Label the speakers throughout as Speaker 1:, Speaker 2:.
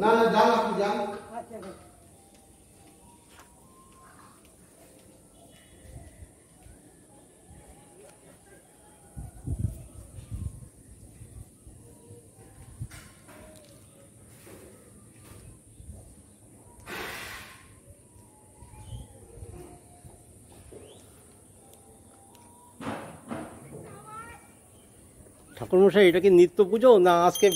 Speaker 1: না না যান আপনি যান।
Speaker 2: ঠাকুরমশাই, এটা কি নিত্য পুজো না আজকে?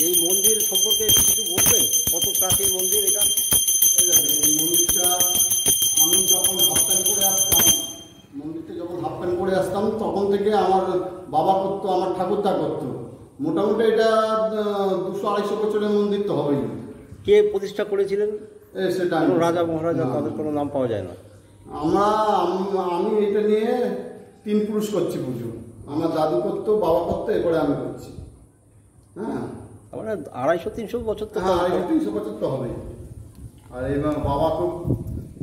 Speaker 2: এই মন্দির সম্পর্কে কিছু বলবেন? কত প্রাচীন মন্দির এটা?
Speaker 1: এই মন্দিরটা আমি যখন হাফ প্যান্ট করে আসতাম, মন্দিরটা যখন হাফ প্যান্ট করে আসতাম তখন থেকে আমার বাবা করতো, আমার ঠাকুরদা করতো। মোটামুটি এটা 200-250 বছরের মন্দির তো হবেই।
Speaker 2: কে প্রতিষ্ঠা করেছিলেন?
Speaker 1: সেটা
Speaker 2: রাজা মহারাজা, তাদের কোনো নাম পাওয়া যায় না।
Speaker 1: আমি এটা নিয়ে 3 পুরুষ করছি পুজো। আমার দাদু করতো, বাবা করতো, এরপরে আমি করছি। হ্যাঁ,
Speaker 2: মানে 250-300 বছর তো।
Speaker 1: হ্যাঁ, 250-300 বছর তো হবে। আর এবার বাবা খুব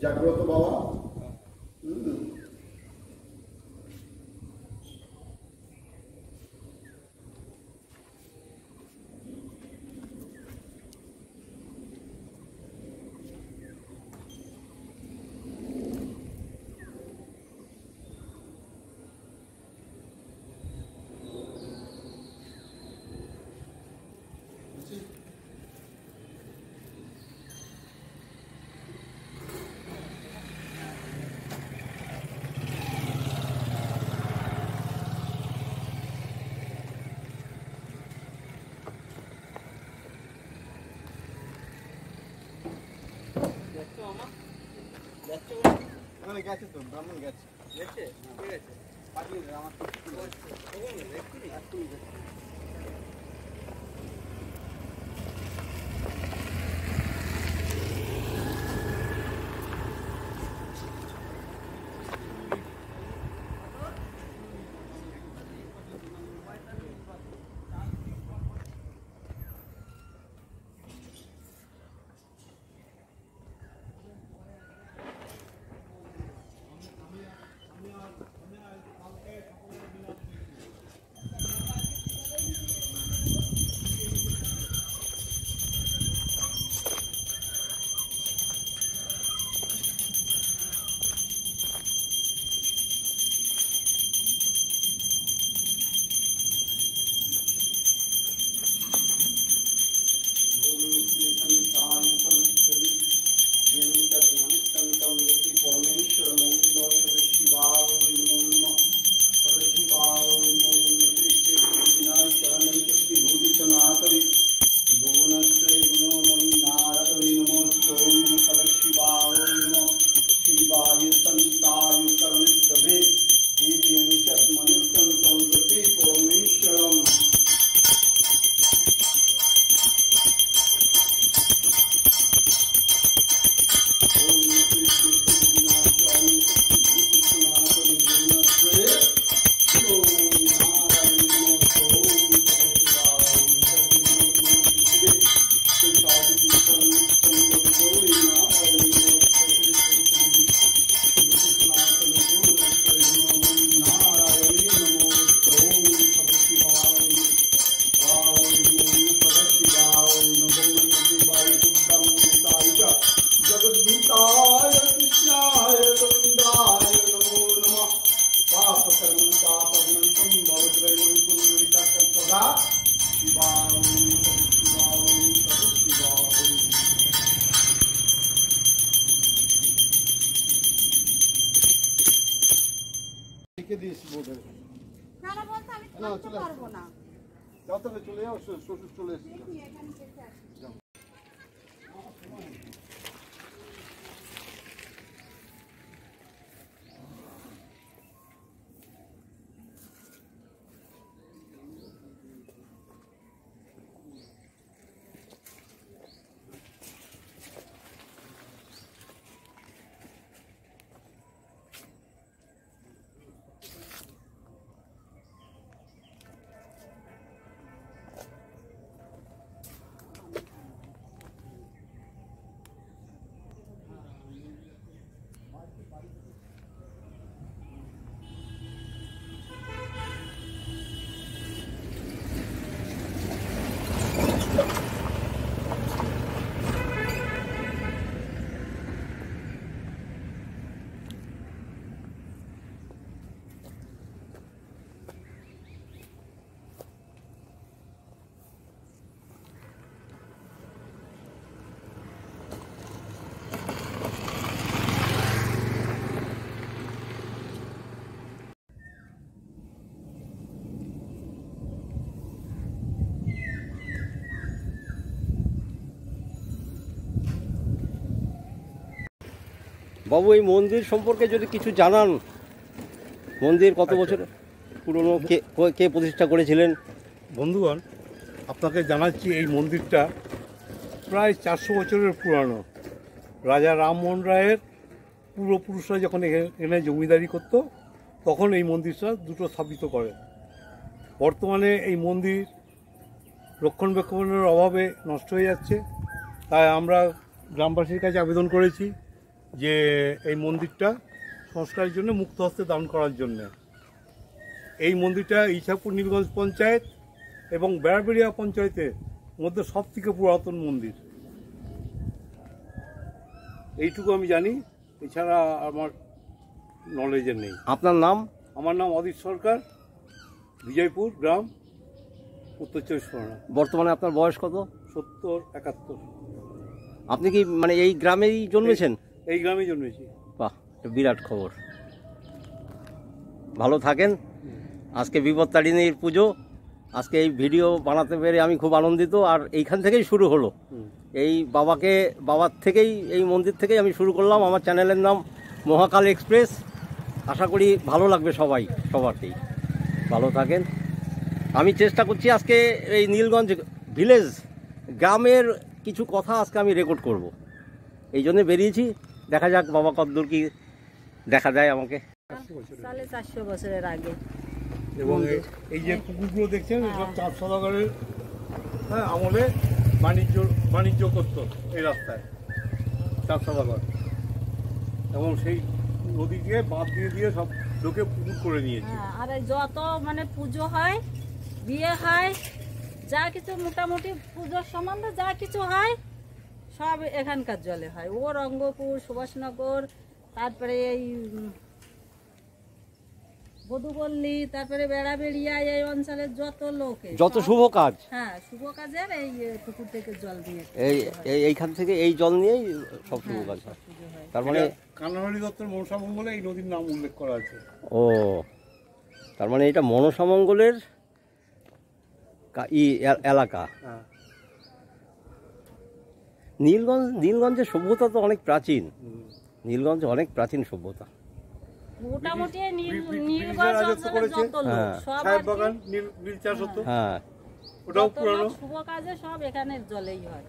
Speaker 1: জাগ্রত বাবা। গেছে তো, ব্রাহ্মণ গেছে। গেছে? ঠিক আছে, পাঠিয়ে দেন আমার। চলে যাও, শ্বশুর চলে এসেছে।
Speaker 2: বাবু, এই মন্দির সম্পর্কে যদি কিছু জানান, মন্দির কত বছর পুরনো, কে প্রতিষ্ঠা করেছিলেন?
Speaker 3: বন্ধুগণ, আপনাকে জানাচ্ছি এই মন্দিরটা প্রায় 400 বছরের পুরানো। রাজা রামমোহন রায়ের পূর্বপুরুষরা যখন এখানে জমিদারি করত তখন এই মন্দিরটা দুটো স্থাপিত করে। বর্তমানে এই মন্দির রক্ষণাবেক্ষণের অভাবে নষ্ট হয়ে যাচ্ছে, তাই আমরা গ্রামবাসীর কাছে আবেদন করেছি যে এই মন্দিরটা সংস্কারের জন্য মুক্ত হস্তে দান করার জন্য। এই মন্দিরটা ইছাপুর নীলগঞ্জ পঞ্চায়েত এবং বেড়াবেড়িয়া পঞ্চায়েতের মধ্যে সব থেকে পুরাতন মন্দির। এইটুকু আমি জানি, এছাড়া আমার নলেজে নেই।
Speaker 2: আপনার নাম?
Speaker 3: আমার নাম অদিত সরকার, বিজয়পুর গ্রাম, উত্তর চব্বিশ পরগনা।
Speaker 2: বর্তমানে আপনার বয়স কত?
Speaker 3: 70-71।
Speaker 2: আপনি কি মানে এই গ্রামেই জন্মেছেন?
Speaker 3: এই গ্রামে জন্মেছি।
Speaker 2: বাহ, একটা বিরাট খবর। ভালো থাকেন। আজকে বিপত্তারিণীর পুজো, আজকে এই ভিডিও বানাতে পেরে আমি খুব আনন্দিত। আর এইখান থেকেই শুরু হলো, এই বাবার থেকেই, এই মন্দির থেকেই আমি শুরু করলাম। আমার চ্যানেলের নাম মহাকাল এক্সপ্রেস। আশা করি ভালো লাগবে সবারকেই। ভালো থাকেন। আমি চেষ্টা করছি আজকে এই নীলগঞ্জ ভিলেজ গ্রামের কিছু কথা আজকে আমি রেকর্ড করব, এই জন্য বেরিয়েছি। দেখা যাক বাবা কতদূর কি দেখা যায় আমাকে।
Speaker 4: 450 বছরের আগে।
Speaker 3: এবং এই যে পুকুরগুলো দেখছেন, সব চাঁদ সদাগরের আমলে বাণিজ্য করতো এই রাস্তায় চাঁদ সদাগর, এবং সেই নদীকে বাঁধ দিয়ে সব লোকে পুকুর করে নিয়েছে।
Speaker 4: আর যত মানে পুজো হয়, বিয়ে হয়, যা কিছু মোটামুটি পুজোর সম্বন্ধে যা কিছু হয় সব এখানকার জলে হয়। ও রঙ্গপুর, সুভাষনগর, তারপরে এই বধুবল্লী, তারপরে বেড়াবেড়িয়া, এই অঞ্চলের যত লোকে,
Speaker 2: যত শুভ কাজ,
Speaker 4: হ্যাঁ শুভ কাজের এই পুকুর থেকে জল দিয়ে
Speaker 2: এইখান থেকে এই জল নিয়েই সব শুভ কাজ হয়। তার মানে
Speaker 3: কানাহরি দত্তের মনসামঙ্গলে এই নদীর নাম উল্লেখ করা আছে।
Speaker 2: ও, তার মানে এটা মনসামঙ্গলের এলাকা। নীলগঞ্জের সভ্যতা তো অনেক প্রাচীন। নীলগঞ্জ অনেক প্রাচীন সভ্যতা।
Speaker 4: মোটামুটি নীলগঞ্জ অঞ্চলের যত লোক সব
Speaker 3: বাগান নীল চাষ হতো,
Speaker 2: হ্যাঁ,
Speaker 3: ওটাও পুরানো।
Speaker 4: শুভ কাজে সব এখানের জলেই হয়।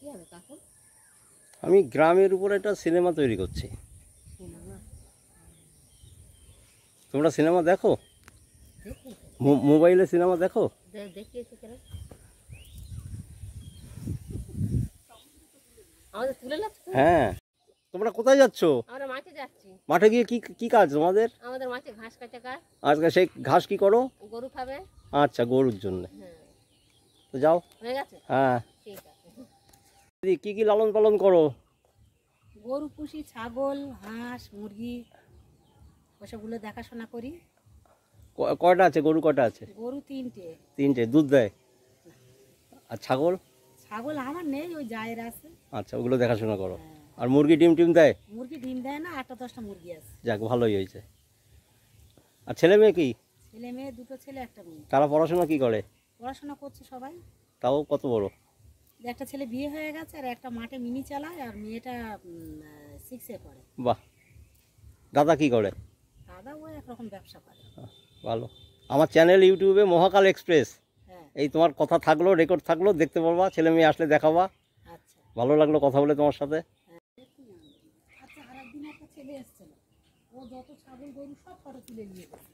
Speaker 5: কি হবে কাকু?
Speaker 2: আমি গ্রামের উপর একটা সিনেমা তৈরি করছি।
Speaker 5: সিনেমা
Speaker 2: তোমরা সিনেমা দেখো?
Speaker 5: দেখি
Speaker 2: মোবাইলে সিনেমা দেখো?
Speaker 5: দেখিয়েছি কেন? আমাদের তুলে লাগছে তো?
Speaker 2: হ্যাঁ। তোমরা কোথায় যাচ্ছ?
Speaker 5: আমরা মাঠে যাচ্ছি।
Speaker 2: মাঠে গিয়ে কি কি কাজ তোমাদের?
Speaker 5: আমাদের মাঠে ঘাস কাটা কাজ।
Speaker 2: আজকে সেই ঘাস কি করো?
Speaker 5: গরু খাবে।
Speaker 2: আচ্ছা, গরুর জন্য।
Speaker 5: হ্যাঁ,
Speaker 2: তো যাও।
Speaker 5: হয়ে গেছে?
Speaker 2: হ্যাঁ।
Speaker 5: ঠিক আছে।
Speaker 2: দিদি, কি কি লালন পালন করো?
Speaker 6: গরু পুষি, ছাগল, হাঁস, মুরগি ওসবগুলো দেখাশোনা করি।
Speaker 2: কয়টা আছে গরু? কয়টা আছে?
Speaker 6: গরু 3টে।
Speaker 2: 3টে। দুধ দেয়? আর ছাগল?
Speaker 6: ছাগল আমার নেই, ওই জায়ের আছে।
Speaker 2: আচ্ছা, ওগুলো দেখাশোনা করো। আর মুরগি ডিম টিম দেয়?
Speaker 6: মুরগি ডিম দেয় না, 8-10টা মুরগি আছে।
Speaker 2: যাক, ভালোই হয়েছে। আর ছেলে মেয়ে কি?
Speaker 6: ছেলে মেয়ে 2টো ছেলে, 1টা মেয়ে।
Speaker 2: তারা পড়াশোনা কি করে?
Speaker 6: পড়াশোনা করছে সবাই।
Speaker 2: তাও কত বড়?
Speaker 6: একটা ছেলে বিয়ে হয়ে গেছে, আর একটা মাঠে মিনি চালায়, আর মেয়েটা 6-এ পড়ে।
Speaker 2: বাহ। দাদা কি করে?
Speaker 6: দাদা ও একরকম ব্যবসা করে।
Speaker 2: ভালো। আমার চ্যানেল ইউটিউবে মহাকাল এক্সপ্রেস,
Speaker 6: হ্যাঁ,
Speaker 2: এই তোমার কথা থাকলো, রেকর্ড থাকলো, দেখতে পারবা। ছেলে মেয়ে আসলে দেখাবা।
Speaker 6: আচ্ছা।
Speaker 2: ভালো লাগলো কথা বলে তোমার সাথে।
Speaker 6: আচ্ছা, আর একদিন একটা ছেলে এসেছিল, ও যত ছাগল গরু সব ফটো তুলে নিয়ে গেছে।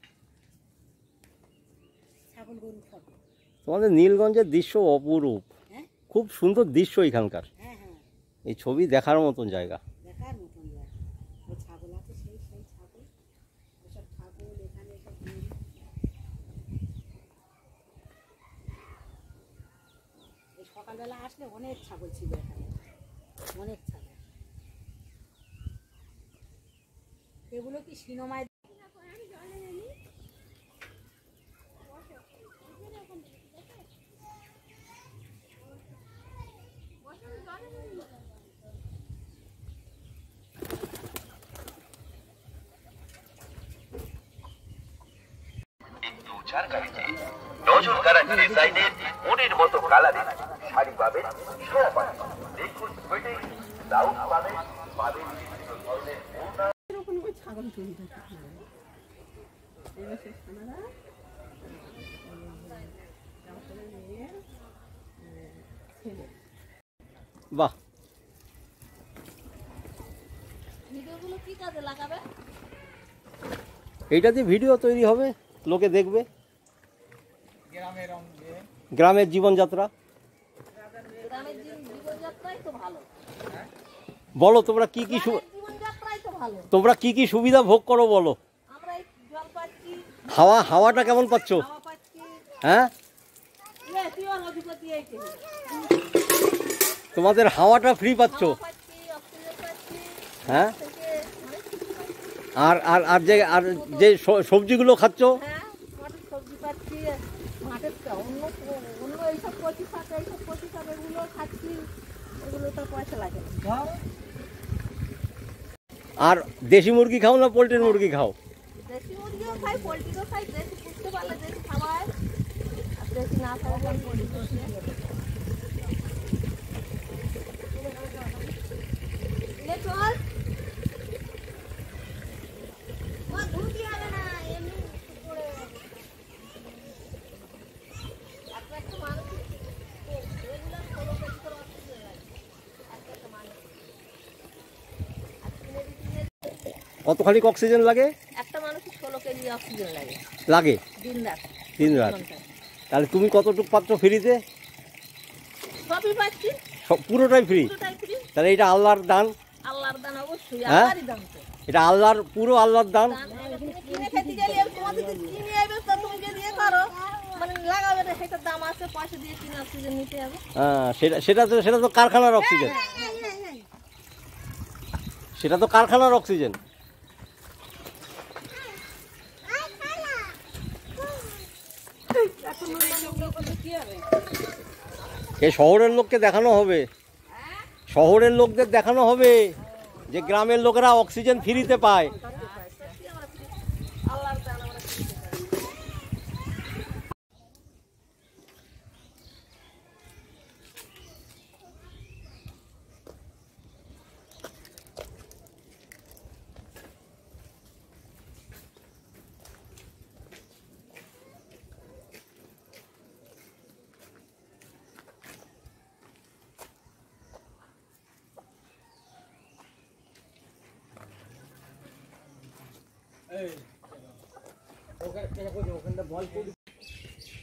Speaker 6: ছাগল গরু ফটো।
Speaker 2: তোমাদের নীলগঞ্জের দৃশ্য অপরূপ,
Speaker 6: হ্যাঁ
Speaker 2: খুব সুন্দর দৃশ্য এখানকার।
Speaker 6: হ্যাঁ হ্যাঁ,
Speaker 2: এই ছবি দেখার মতন জায়গা।
Speaker 6: দেখার মতন জায়গা। ওই ছাগল আছে, সেই ছাগল, ওসব ছাগল এখানে, সব গরু। এই সকালবেলা আসলে অনেক ছাগল ছিল এখানে, অনেক ছাগল। এগুলো কি সিনেমায়?
Speaker 7: তুষার গাড়িতে নজর কাড়া ডিজাইনের মনের মতো কালারে শাড়ি পাবেন, সারা পাবেন, দেখুন ওয়েটিং ব্লাউজ পাবেন, পাবেন বিভিন্ন ধরনের ওড়না।
Speaker 5: ছাগল চুরি থাকে।
Speaker 2: বাহ।
Speaker 5: ভিডিওগুলো কি কাজে লাগাবে?
Speaker 2: এইটা দিয়ে ভিডিও তৈরি হবে, লোকে দেখবে। গ্রামের জীবনযাত্রা।
Speaker 5: গ্রামের জীবনযাত্রাই তো ভালো।
Speaker 2: বলো তোমরা কি কি
Speaker 5: জীবনযাত্রাই তো ভালো।
Speaker 2: তোমরা কি কি সুবিধা ভোগ করো বলো।
Speaker 5: আমরা এই জল পাচ্ছি,
Speaker 2: হাওয়াটা কেমন পাচ্ছ?
Speaker 5: হাওয়া পাচ্ছি।
Speaker 2: হ্যাঁ,
Speaker 5: তুই অধিপতি এই থেকে
Speaker 2: তোমাদের হাওয়াটা ফ্রি পাচ্ছ।
Speaker 5: হাওয়া পাচ্ছি, অক্সিজেন পাচ্ছি।
Speaker 2: হ্যাঁ,
Speaker 5: থেকে অনেক কিছু পাচ্ছি।
Speaker 2: আর যে সবজিগুলো খাচ্ছ,
Speaker 5: হ্যাঁ, মাঠের সবজি পাচ্ছি, মাঠের অন্য অন্য এইসব কচি শাক, এইসব কচি শাক এগুলো খাচ্ছি, এগুলো তো পয়সা লাগে না।
Speaker 2: আর দেশি মুরগি খাও না পোল্ট্রির মুরগি খাও?
Speaker 5: দেশি মুরগিও খাই, পোলট্রিও খাই। দেশি পুষতে পারলে দেশি খাওয়ায়, আর দেশি না খাওয়া পোলট্রি। চল ধুতি হবে না, এমনি করে একটা মানুষ রেগুলার 16 কেজি করে অক্সিজেন লাগে একটা মানুষ।
Speaker 2: কতখানি অক্সিজেন লাগে?
Speaker 5: একটা মানুষের 16 কেজি অক্সিজেন লাগে
Speaker 2: লাগে
Speaker 5: দিন রাত।
Speaker 2: তাহলে তুমি কতটুকু পাচ্ছ ফ্রিতে?
Speaker 5: সবই পাচ্ছি,
Speaker 2: সব পুরোটাই ফ্রি?
Speaker 5: পুরোটাই ফ্রি।
Speaker 2: তাহলে এটা আল্লাহর দান।
Speaker 5: আল্লাহর দান, অবশ্যই
Speaker 2: হ্যাঁ?
Speaker 5: আল্লাহরই দান তো।
Speaker 2: এটা আল্লাহর, পুরো আল্লাহর দান।
Speaker 5: তুমি কিনে খেতে গেলে তোমাদের কিনে আইবে, তো তুমি যদি এ করো মানে লাগাবে না, সেটার দাম আছে, পয়সা দিয়ে কিনে অক্সিজেন নিতে হবে।
Speaker 2: হ্যাঁ, সেটা তো কারখানার অক্সিজেন। সেটা তো কারখানার অক্সিজেন। এই শহরের লোককে দেখানো হবে, শহরের লোকদের দেখানো হবে যে গ্রামের লোকেরা অক্সিজেন ফ্রিতে পায়।
Speaker 5: আল্লাহর দান আমরা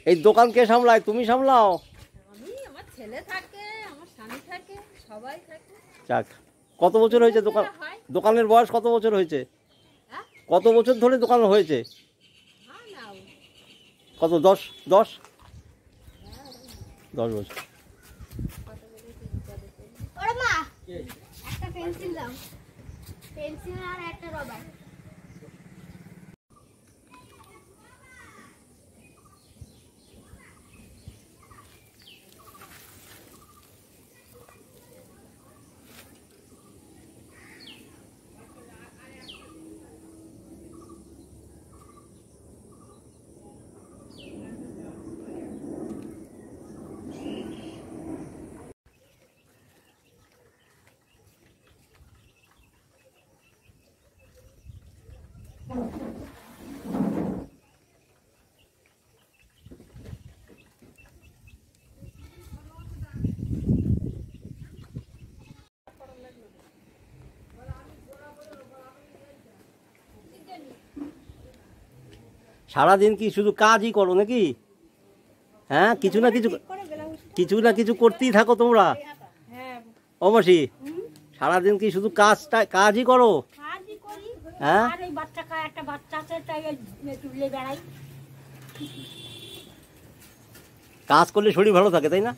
Speaker 2: এই দোকান কে সামলায়, তুমি সামলাও?
Speaker 4: আমি, আমার ছেলে থাকে, আমার স্বামী থাকে, সবাই থাকে।
Speaker 2: যাক, কত বছর হয়েছে দোকান, দোকানের বয়স কত বছর হয়েছে? কত বছর ধরে দোকান হয়েছে? কত, 10 বছর।
Speaker 8: ওরে মা, একটা পেন্সিল দাও, পেন্সিল আর একটা রবার।
Speaker 2: সারাদিন কি শুধু কাজই করো নাকি? হ্যাঁ, কিছু না কিছু করতেই থাকো তোমরা? ও মাসি, সারাদিন কি শুধু কাজই করো? হ্যাঁ,
Speaker 8: একটা বাচ্চা আছে, তাই তুলে বেড়াই।
Speaker 2: কাজ করলে শরীর ভালো থাকে, তাই না?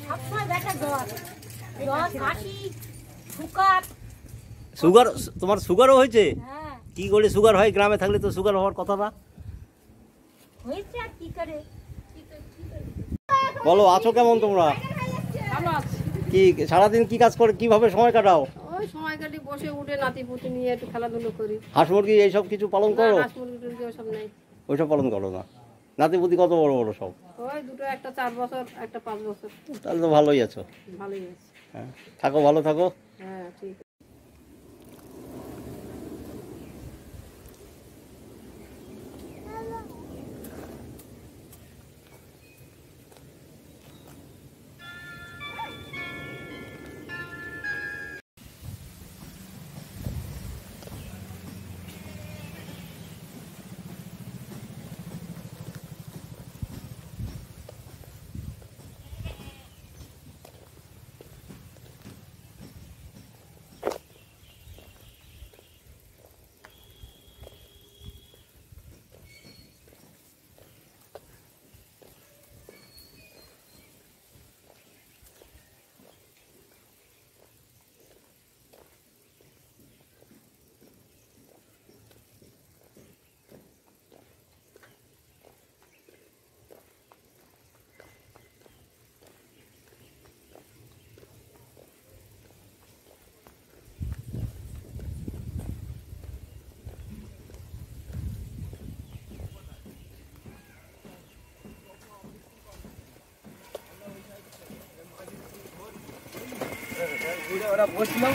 Speaker 8: সবসময় ব্যথা, জ্বর, কাশি, সুগার।
Speaker 2: সুগার, তোমার সুগারও হয়েছে?
Speaker 8: হ্যাঁ,
Speaker 2: কি করে সুগার হয়? গ্রামে থাকলে তো সুগার হওয়ার কথা না।
Speaker 8: হয়েছে আর কি করে।
Speaker 2: বলো, আছো কেমন তোমরা?
Speaker 5: ভালো আছে।
Speaker 2: কি সারাদিন কি কাজ করে, কিভাবে সময় কাটাও?
Speaker 5: ওই সময় কাটি বসে উঠে নাতি পুতি নিয়ে একটু খেলাধুলো করি।
Speaker 2: হাঁস মুরগি এইসব কিছু পালন করো?
Speaker 5: হাঁস মুরগি টুরগি ওসব নেই।
Speaker 2: ওইসব পালন করো না? নাতিপুতি কত বড় বড় সব?
Speaker 5: ওই দুটো, একটা 4 বছর, একটা 5 বছর।
Speaker 2: তাহলে তো ভালোই আছো।
Speaker 5: ভালোই আছে।
Speaker 2: হ্যাঁ, থাকো, ভালো থাকো।
Speaker 5: হ্যাঁ, ঠিক আছে।
Speaker 2: ওরা বসলো।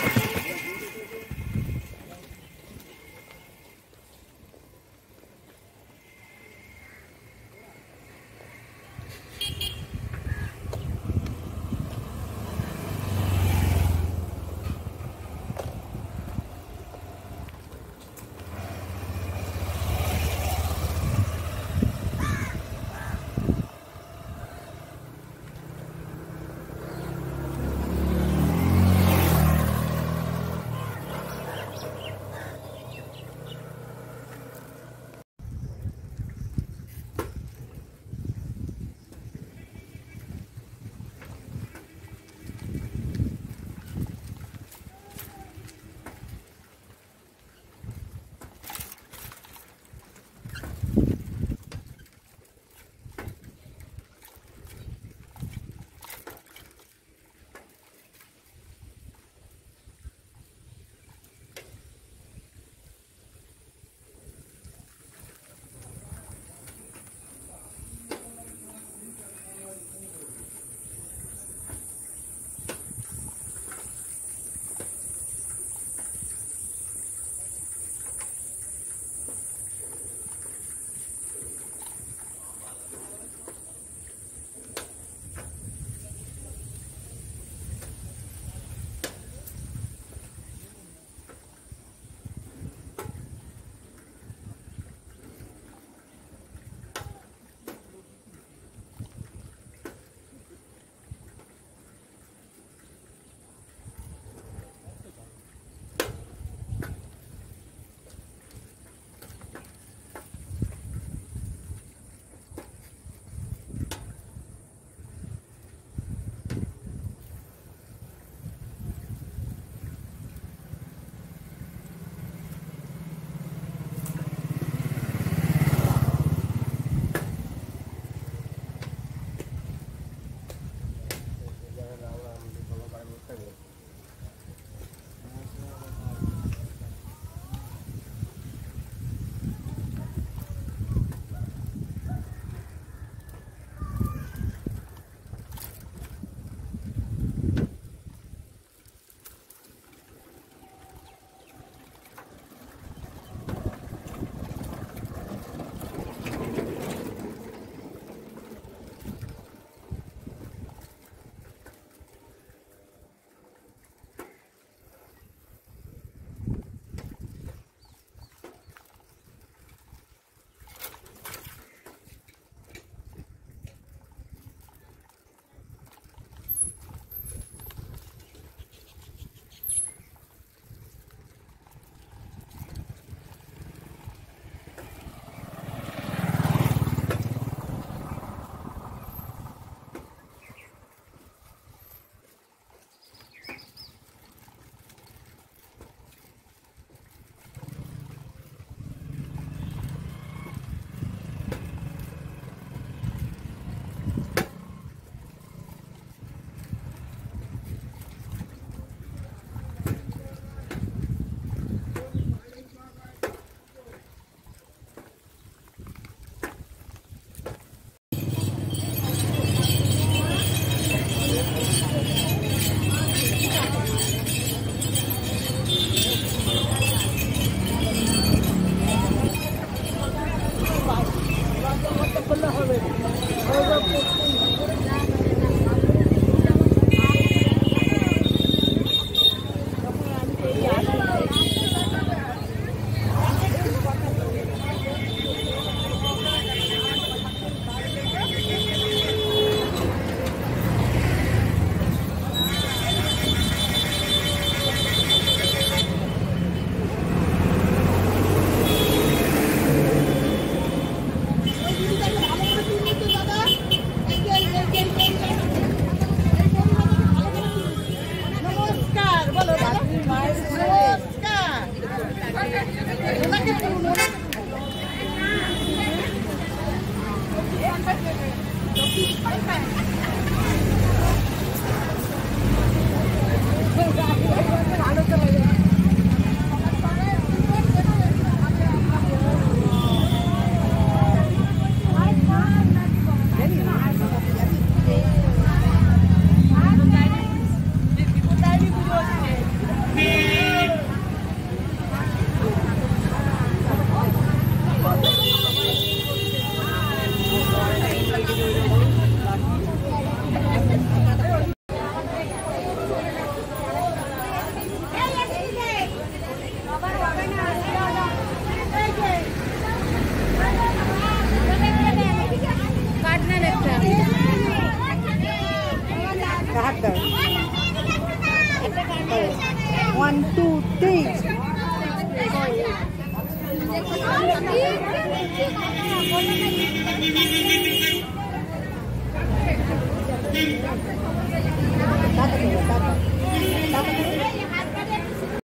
Speaker 5: 1, 2, 3.